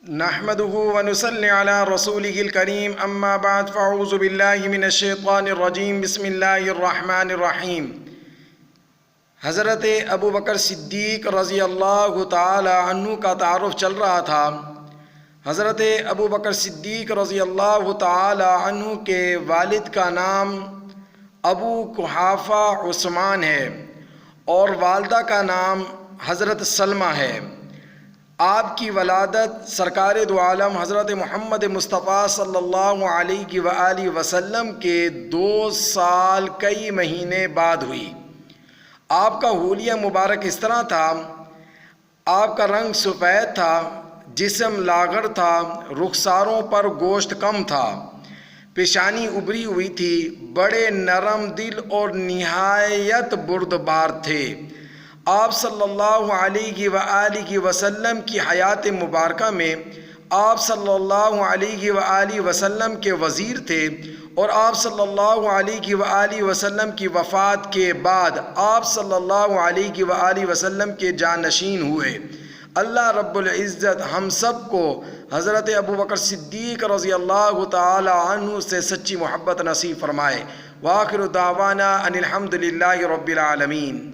نحمده ونصلي على رسوله الكريم اما بعد فاعوذ بالله من الشیطان الرجیم بسم اللہ الرحمن الرحیم۔ حضرت ابو بکر صدیق رضی اللہ تعالی عنہ کا تعارف چل رہا تھا۔ حضرت ابو بکر صدیق رضی اللہ تعالی عنہ کے والد کا نام ابو قحافہ عثمان ہے اور والدہ کا نام حضرت سلمہ ہے۔ آپ کی ولادت سرکار دو عالم حضرت محمد مصطفیٰ صلی اللہ علیہ وآلہ وسلم کے 2 سال کئی مہینے بعد ہوئی۔ آپ کا حلیہ مبارک اس طرح تھا، آپ کا رنگ سفید تھا، جسم لاغر تھا، رخساروں پر گوشت کم تھا، پیشانی ابری ہوئی تھی، بڑے نرم دل اور نہایت بردبار تھے۔ آپ صلی اللہ علیہ وآلہ وسلم کی حیات مبارکہ میں آپ صلی اللہ علیہ وآلہ وسلم کے وزیر تھے اور آپ صلی اللہ علیہ وآلہ وسلم کی وفات کے بعد آپ صلی اللہ علیہ وآلہ وسلم کے جانشین ہوئے۔ اللہ رب العزت ہم سب کو حضرت ابو بکر صدیق رضی اللہ تعالی عنہ سے سچی محبت نصیب فرمائے۔ وآخر دعوانا ان الحمد للہ رب العالمین۔